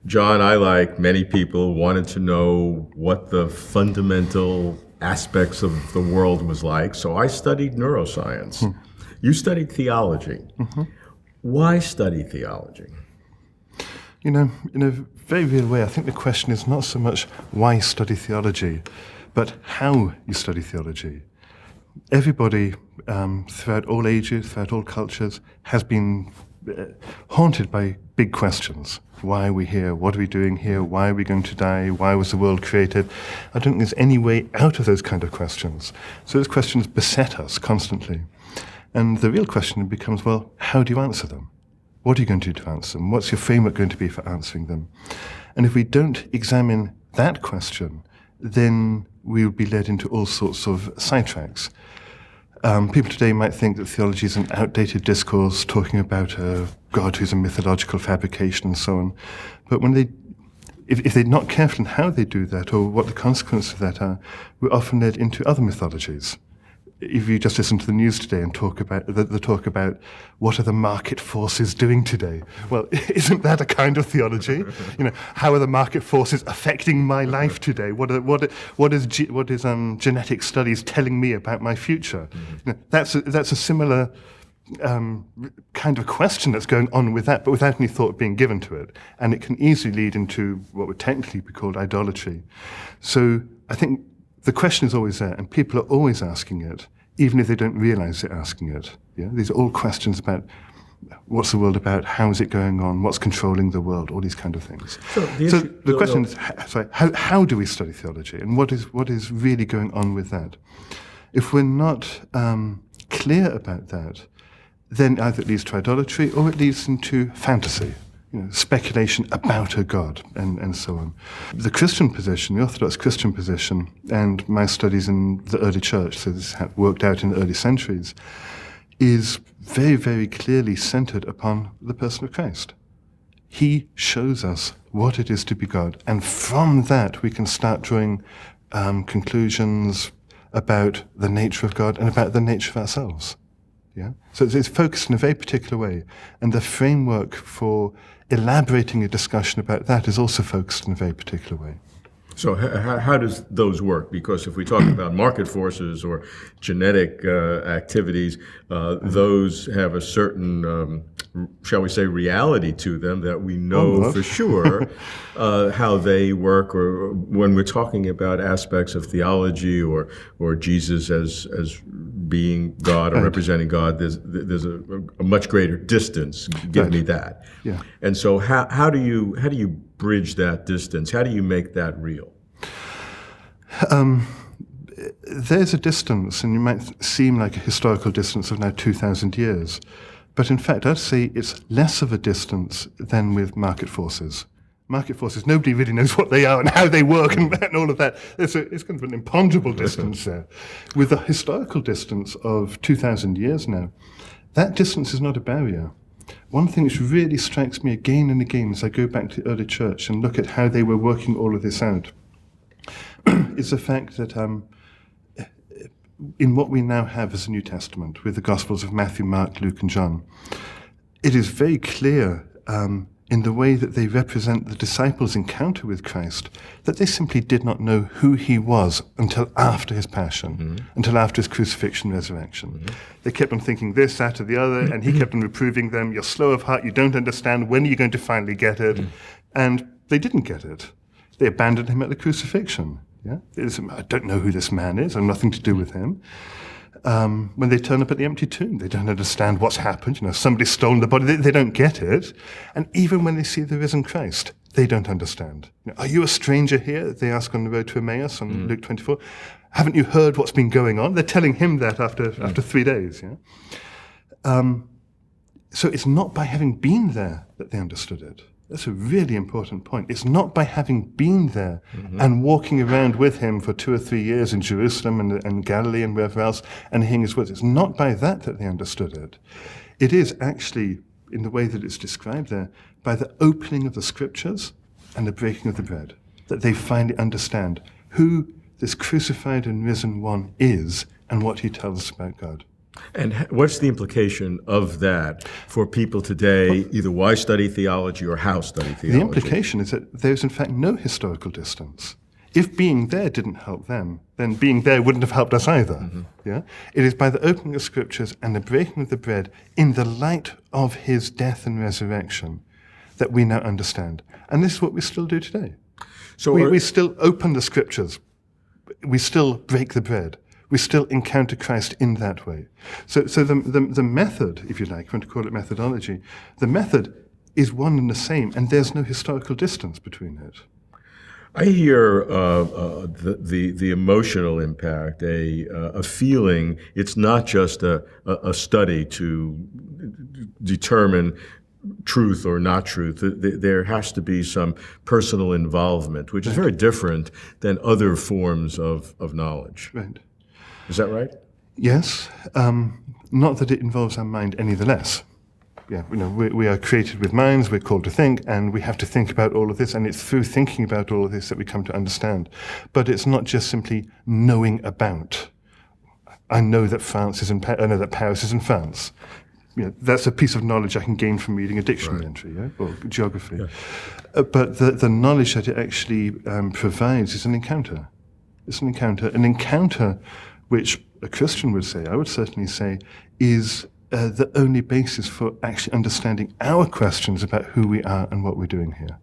John, I, like many people, wanted to know what the fundamental aspects of the world was like, so I studied neuroscience. You studied theology. Why study theology? You know, in a very real way, I think the question is not so much why study theology, but how you study theology. Everybody, throughout all ages, throughout all cultures, has been haunted by big questions. Why are we here? What are we doing here? Why are we going to die? Why was the world created? I don't think there's any way out of those kind of questions. So those questions beset us constantly. And the real question becomes, well, how do you answer them? What are you going to do to answer them? What's your framework going to be for answering them? And if we don't examine that question, then we'll be led into all sorts of sidetracks. People today might think that theology is an outdated discourse talking about a God who's a mythological fabrication and so on. But if they're not careful in how they do that or what the consequences of that are, we're often led into other mythologies. If you just listen to the news today and talk about what are the market forces doing today, well, isn't that a kind of theology? You know, how are the market forces affecting my life today? What is genetic studies telling me about my future? You know, that's a similar kind of question that's going on with that, but without any thought being given to it, and it can easily lead into what would technically be called idolatry. So I think the question is always there, and people are always asking it, even if they don't realize they're asking it. Yeah? These are all questions about what's the world about, how is it going on, what's controlling the world, all these kind of things. So the question is, how do we study theology, and what is really going on with that? If we're not clear about that, then either it leads to idolatry or it leads into fantasy. You know, speculation about a God, and so on. The Christian position, the Orthodox Christian position, and my studies in the early church, so this worked out in the early centuries, is very, very clearly centered upon the person of Christ. He shows us what it is to be God, and from that we can start drawing conclusions about the nature of God and about the nature of ourselves. Yeah? So it's focused in a very particular way, and the framework for elaborating a discussion about that is also focused in a very particular way. So how does those work? Because if we talk about market forces or genetic activities, those have a certain, shall we say, reality to them that we know for sure how they work. Or when we're talking about aspects of theology or Jesus as being God or representing God, there's a much greater distance. Give me that. Yeah. And so how do you bridge that distance? How do you make that real? There's a distance, and it might seem like a historical distance of now 2,000 years. But in fact, I'd say it's less of a distance than with market forces. Market forces, nobody really knows what they are and how they work and all of that. It's kind of an imponderable distance there. With the historical distance of 2,000 years now, that distance is not a barrier. One thing which really strikes me again and again as I go back to the early church and look at how they were working all of this out is the fact that in what we now have as a New Testament, with the Gospels of Matthew, Mark, Luke, and John, it is very clear in the way that they represent the disciples' encounter with Christ that they simply did not know who he was until after his passion, until after his crucifixion and resurrection. They kept on thinking this, that, or the other, and he kept on reproving them, you're slow of heart, you don't understand, when are you going to finally get it? And they didn't get it. They abandoned him at the crucifixion. Yeah? I don't know who this man is, I have nothing to do with him. When they turn up at the empty tomb, they don't understand what's happened. You know, somebody's stolen the body. They don't get it. And even when they see the risen Christ, they don't understand. You know, are you a stranger here? They ask on the road to Emmaus on Luke 24. Haven't you heard what's been going on? They're telling him that after 3 days. Yeah? So it's not by having been there that they understood it. That's a really important point. It's not by having been there and walking around with him for 2 or 3 years in Jerusalem and Galilee and wherever else and hearing his words. It's not by that they understood it. It is actually, in the way that it's described there, by the opening of the scriptures and the breaking of the bread, that they finally understand who this crucified and risen one is and what he tells us about God. And what's the implication of that for people today, either why study theology or how study theology? The implication is that there's in fact no historical distance. If being there didn't help them, then being there wouldn't have helped us either. Mm-hmm. Yeah? It is by the opening of scriptures and the breaking of the bread in the light of his death and resurrection that we now understand. And this is what we still do today. So we still open the scriptures. We still break the bread. We still encounter Christ in that way. So the method, if you like, if you want to call it methodology, the method is one and the same, and there's no historical distance between it. I hear the emotional impact, a feeling. It's not just a study to determine truth or not truth. There has to be some personal involvement, which is very different than other forms of knowledge. Right. Is that right? Yes. Not that it involves our mind any the less. Yeah, we are created with minds, we're called to think, and we have to think about all of this, and it's through thinking about all of this that we come to understand. But it's not just simply knowing about. I know that I know that Paris is in France. That's a piece of knowledge I can gain from reading a dictionary entry, or geography. Yeah. But the knowledge that it actually provides is an encounter. It's an encounter which a Christian would say, I would certainly say, is the only basis for actually understanding our questions about who we are and what we're doing here.